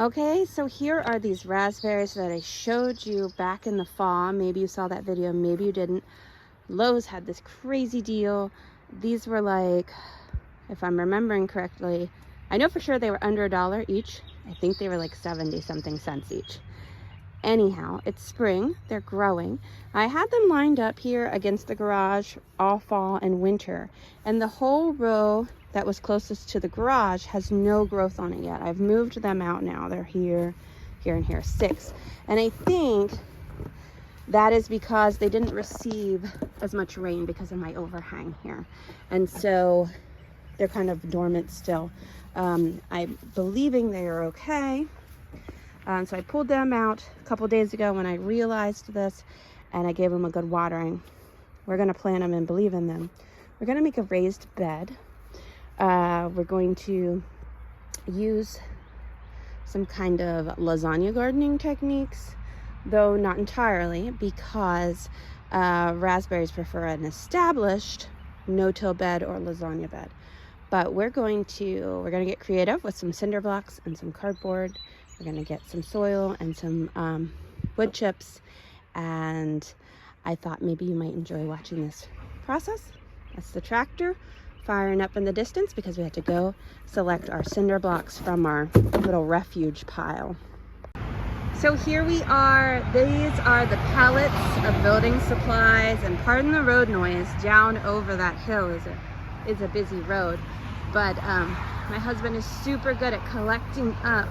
Okay, so here are these raspberries that I showed you back in the fall. Maybe you saw that video, maybe you didn't. Lowe's had this crazy deal. These were like, if I'm remembering correctly, I know for sure they were under $1 each. I think they were like 70 something cents each. Anyhow, it's spring, they're growing. I had them lined up here against the garage all fall and winter, and the whole row that was closest to the garage has no growth on it yet. I've moved them out now. They're here, here, and here, 6. And I think that is because they didn't receive as much rain because of my overhang here. And so they're kind of dormant still. I'm believing they are okay. So I pulled them out a couple days ago when I realized this, and I gave them a good watering. We're going to plant them and believe in them. We're going to make a raised bed. We're going to use some kind of lasagna gardening techniques, though not entirely, because raspberries prefer an established no-till bed or lasagna bed. But we're going to get creative with some cinder blocks and some cardboard. We're going to get some soil and some wood chips, and I thought maybe you might enjoy watching this process. That's the tractor firing up in the distance because we had to go select our cinder blocks from our little refuge pile. So here we are. These are the pallets of building supplies, and pardon the road noise, down over that hill is a busy road. But my husband is super good at collecting up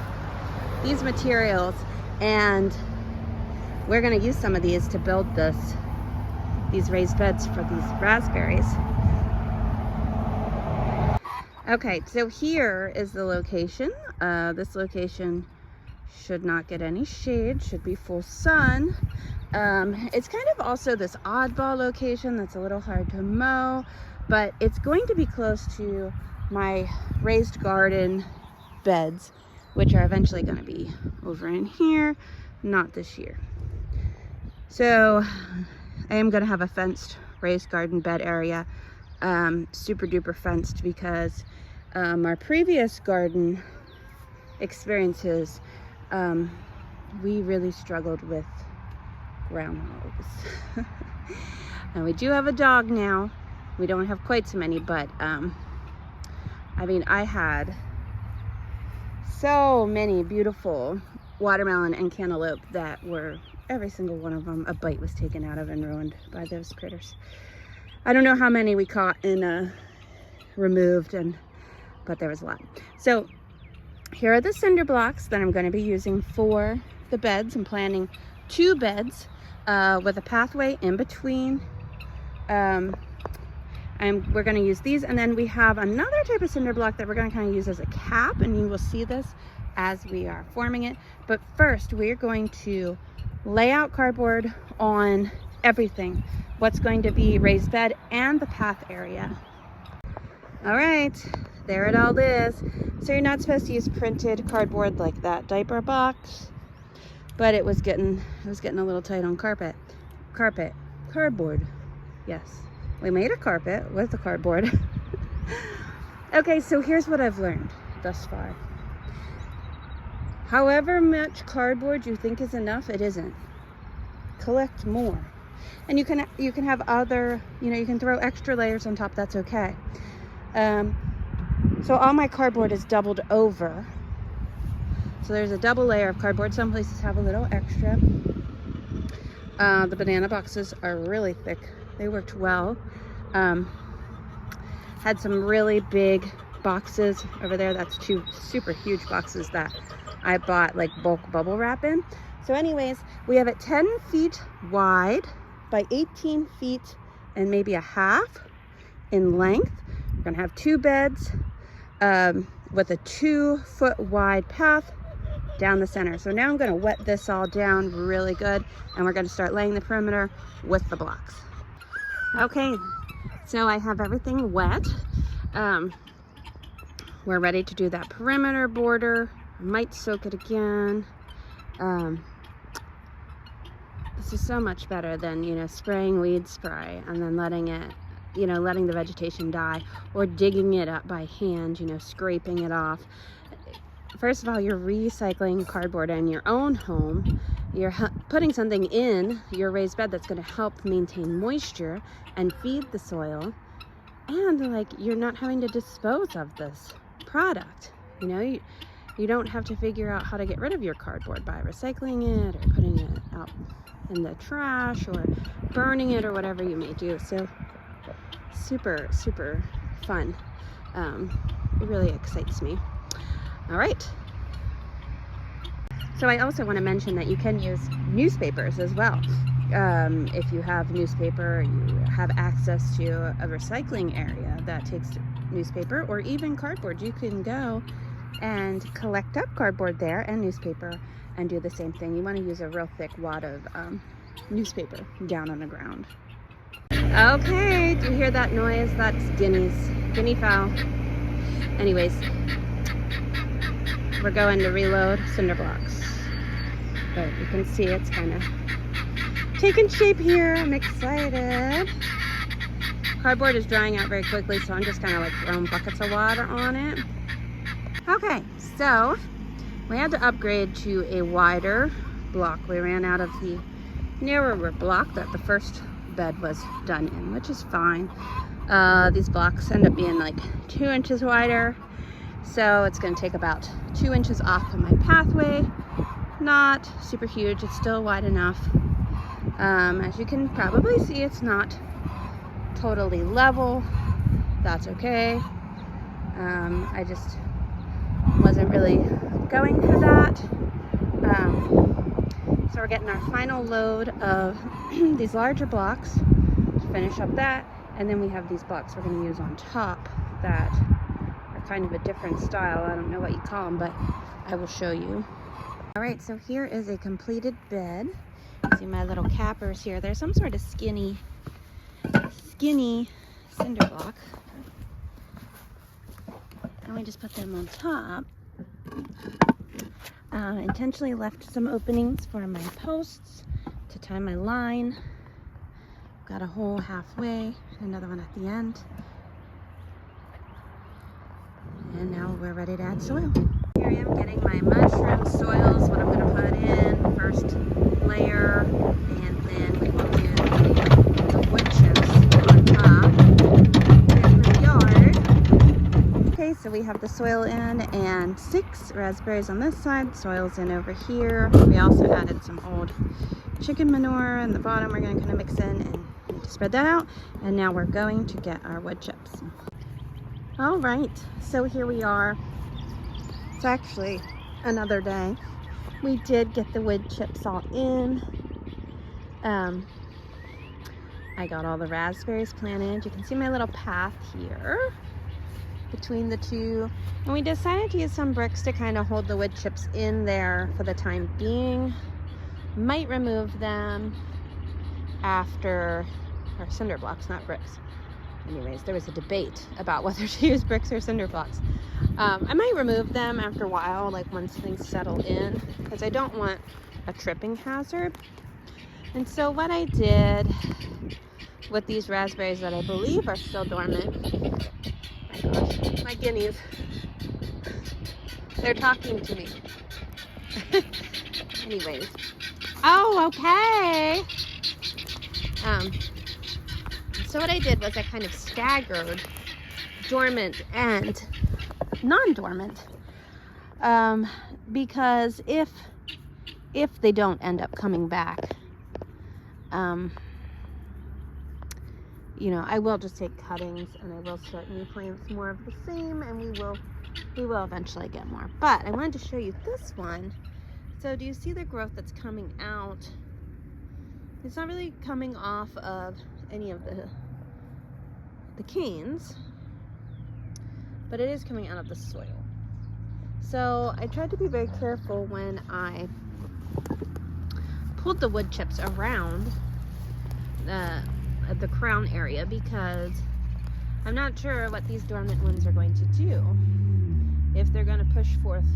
these materials, and we're going to use some of these to build these raised beds for these raspberries. Okay, so here is the location. This location should not get any shade, should be full sun. It's kind of also this oddball location that's a little hard to mow, but it's going to be close to my raised garden beds, which are eventually going to be over in here, not this year. So I am going to have a fenced raised garden bed area, super duper fenced, because our previous garden experiences, we really struggled with groundhogs. And we do have a dog now. We don't have quite so many, but I mean, I had so many beautiful watermelon and cantaloupe that were, every single one of them, a bite was taken out of and ruined by those critters. I don't know how many we caught and removed, but there was a lot. So here are the cinder blocks that I'm going to be using for the beds. I'm planning 2 beds with a pathway in between. And we're going to use these, and then we have another type of cinder block that we're going to kind of use as a cap, and you will see this as we are forming it. But first, we're going to lay out cardboard on everything, what's going to be raised bed and the path area. All right, there it all is. So you're not supposed to use printed cardboard like that diaper box, but it was getting a little tight on cardboard. Yes, we made a carpet with the cardboard. Okay, so here's what I've learned thus far. However much cardboard you think is enough, it isn't. Collect more. And you can have other, you can throw extra layers on top, that's okay. So all my cardboard is doubled over. So there's a double layer of cardboard. Some places have a little extra. The banana boxes are really thick. They worked well. Had some really big boxes over there. That's 2 super huge boxes that I bought like bulk bubble wrap in. So anyways, we have it 10 feet wide by 18 feet and maybe a half in length. We're gonna have 2 beds with a 2-foot wide path down the center. So now I'm gonna wet this all down really good, and we're gonna start laying the perimeter with the blocks. Okay, so I have everything wet. We're ready to do that perimeter border. I might soak it again. This is so much better than, spraying weed spray and then letting it, letting the vegetation die, or digging it up by hand, scraping it off. first of all, you're recycling cardboard in your own home. You're putting something in your raised bed that's going to help maintain moisture and feed the soil. And like, you're not having to dispose of this product. You know, you don't have to figure out how to get rid of your cardboard by recycling it or putting it out in the trash or burning it or whatever you may do. So super, super fun. It really excites me. All right. So I also want to mention that you can use newspapers as well. If you have newspaper, you have access to a recycling area that takes newspaper or even cardboard. You can go and collect up cardboard there and newspaper and do the same thing. You want to use a real thick wad of newspaper down on the ground. Okay, do you hear that noise? That's guinea fowl. Anyways, we're going to reload cinder blocks. But you can see it's kind of taking shape here. I'm excited. Cardboard is drying out very quickly, so I'm just kind of like throwing buckets of water on it. Okay, so we had to upgrade to a wider block. We ran out of the narrower block that the first bed was done in, which is fine. These blocks end up being like 2 inches wider, so it's going to take about 2 inches off of my pathway. Not super huge, it's still wide enough. As you can probably see, it's not totally level. That's okay. I just wasn't really going for that. So we're getting our final load of these larger blocks to finish up that, and then we have these blocks we're going to use on top that are kind of a different style. I don't know what you call them, but I will show you. All right, so here is a completed bed. See my little cappers here. There's some sort of skinny cinder block. And we just put them on top. Intentionally left some openings for my posts to tie my line. Got a hole halfway, another one at the end. And now we're ready to add soil. Here I am getting my mushroom soil is what I'm going to put in. First layer, and then we will do the wood chips on top in the yard. Okay, so we have the soil in and 6 raspberries on this side. Soil's in over here. We also added some old chicken manure in the bottom. We're going to kind of mix in and spread that out. And now we're going to get our wood chips. All right, so here we are. It's actually another day. We did get the wood chips all in. I got all the raspberries planted. You can see my little path here between the two. And we decided to use some bricks to kind of hold the wood chips in there for the time being. Might remove them after, or cinder blocks, not bricks. Anyways, there was a debate about whether to use bricks or cinder blocks. I might remove them after a while, like once things settle in, because I don't want a tripping hazard. And so what I did with these raspberries that I believe are still dormant, my gosh, my guineas, they're talking to me. Anyways, oh, okay. So what I did was I kind of staggered dormant and non-dormant, because if they don't end up coming back, you know, I will just take cuttings and I will start new plants more of the same, and we will eventually get more. But I wanted to show you this one. So do you see the growth that's coming out? It's not really coming off of any of the canes, but it is coming out of the soil. So I tried to be very careful when I pulled the wood chips around the crown area, because I'm not sure what these dormant ones are going to do. If they're going to push forth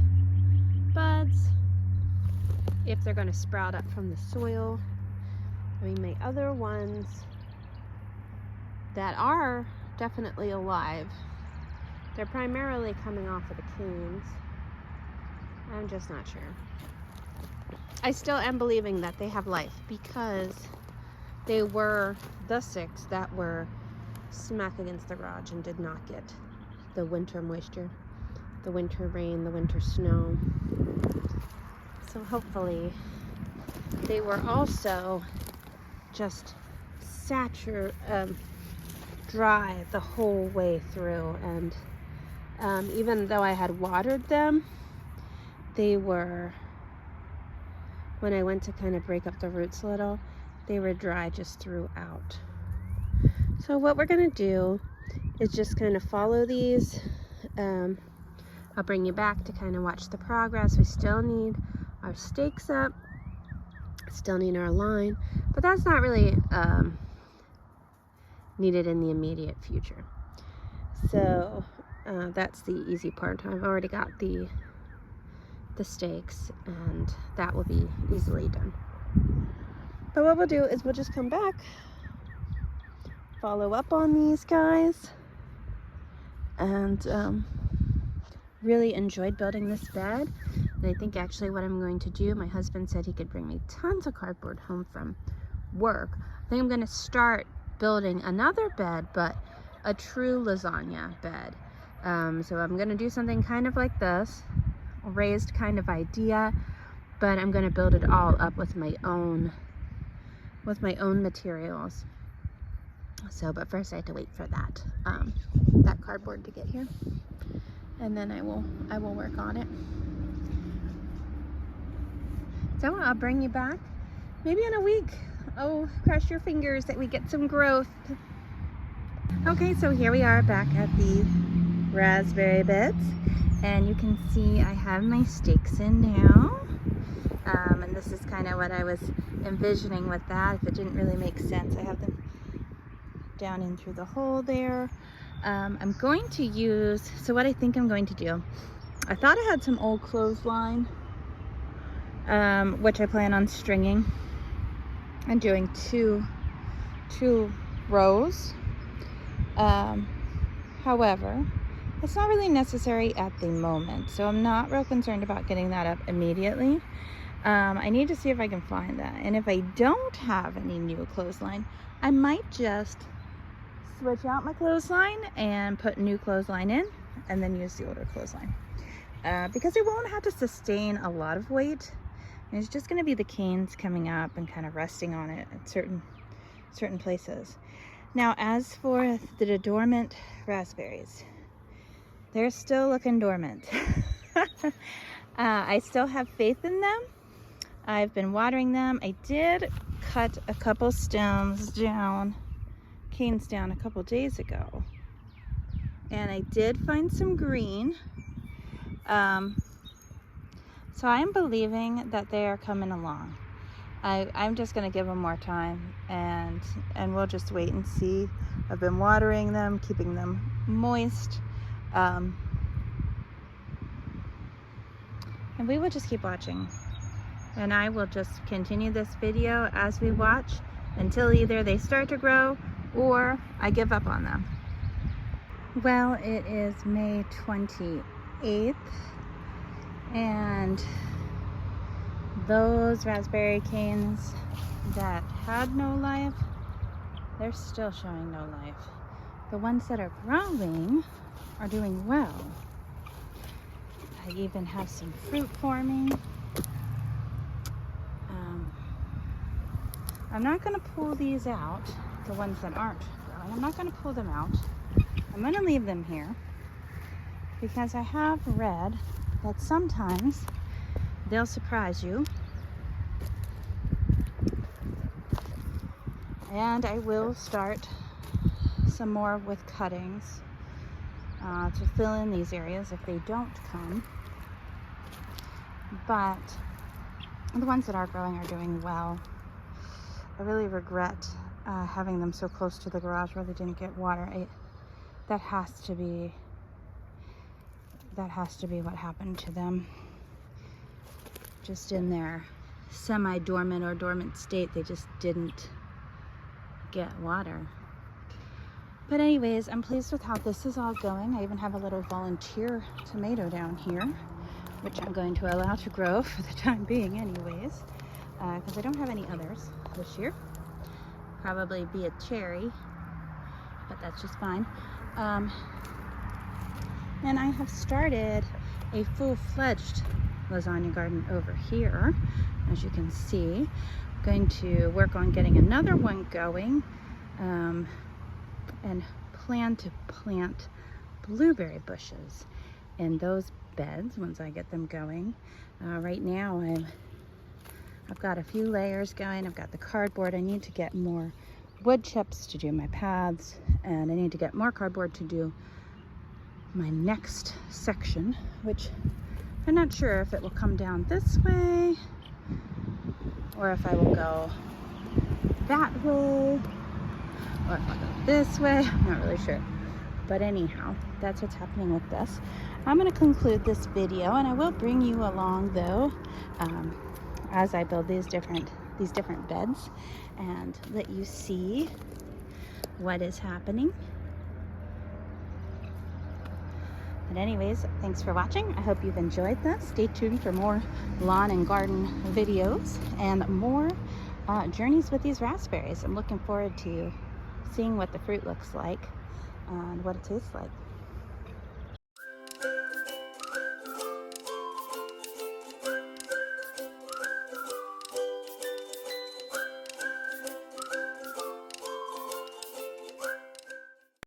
buds, if they're going to sprout up from the soil. I mean, my other ones that are definitely alive, they're primarily coming off of the canes. I'm just not sure. I still am believing that they have life because they were the 6 that were smack against the garage and did not get the winter moisture, the winter rain, the winter snow. So hopefully they were also just dry the whole way through, and even though I had watered them, they were, when I went to kind of break up the roots a little, they were dry just throughout. So what we're gonna do is just kind of follow these. I'll bring you back to kind of watch the progress. We still need our stakes up, still need our line, but that's not really needed in the immediate future. So that's the easy part. I've already got the stakes, and that will be easily done. But what we'll do is we'll just come back, follow up on these guys, and really enjoyed building this bed. And I think actually what I'm going to do, my husband said he could bring me tons of cardboard home from work. I think I'm going to start building another bed, but a true lasagna bed. So I'm going to do something kind of like this, a raised kind of idea, but I'm going to build it all up with my own materials. So, but first I have to wait for that that cardboard to get here, and then I will work on it. So I'll bring you back maybe in a week. Oh, cross your fingers that we get some growth. Okay, so here we are back at the raspberry beds, and you can see I have my stakes in now. And this is kind of what I was envisioning with that. If it didn't really make sense, I have them down in through the hole there. I'm going to use, so what I think I'm going to do, I thought I had some old clothesline, which I plan on stringing and doing two rows. However, it's not really necessary at the moment, so I'm not real concerned about getting that up immediately. I need to see if I can find that, and if I don't have any new clothesline, I might just switch out my clothesline and put new clothesline in, and then use the older clothesline, because it won't have to sustain a lot of weight. It's just going to be the canes coming up and kind of resting on it at certain places. Now, as for the dormant raspberries, they're still looking dormant. I still have faith in them. I've been watering them. I did cut a couple stems down, canes down, a couple days ago, and I did find some green. So I'm believing that they are coming along. I'm just going to give them more time, and we'll just wait and see. I've been watering them, keeping them moist, and we will just keep watching. And I will just continue this video as we watch until either they start to grow or I give up on them. Well, it is May 28th, and those raspberry canes that had no life, they're still showing no life. The ones that are growing are doing well. I even have some fruit forming. I'm not going to pull these out, the ones that aren't growing. I'm not going to pull them out. I'm going to leave them here because I have read that sometimes they'll surprise you. And I will start some more with cuttings to fill in these areas if they don't come. But the ones that are growing are doing well. I really regret having them so close to the garage where they didn't get water. That has to be what happened to them. Just in their semi-dormant or dormant state, they just didn't get water. But anyways, I'm pleased with how this is all going. I even have a little volunteer tomato down here. which I'm going to allow to grow for the time being anyways, because I don't have any others this year. Probably be a cherry, but that's just fine. And I have started a full-fledged lasagna garden over here, as you can see. I'm going to work on getting another one going, and plan to plant blueberry bushes in those beds once I get them going. Right now I've got a few layers going. I've got the cardboard. I need to get more wood chips to do my paths, and I need to get more cardboard to do my next section, which I'm not sure if it will come down this way or if I will go that way or if I'll go this way. I'm not really sure. But anyhow, that's what's happening with this. I'm going to conclude this video, and I will bring you along though as I build these different beds and let you see what is happening. But anyways, thanks for watching. I hope you've enjoyed this. Stay tuned for more lawn and garden videos and more journeys with these raspberries. I'm looking forward to seeing what the fruit looks like and what it tastes like.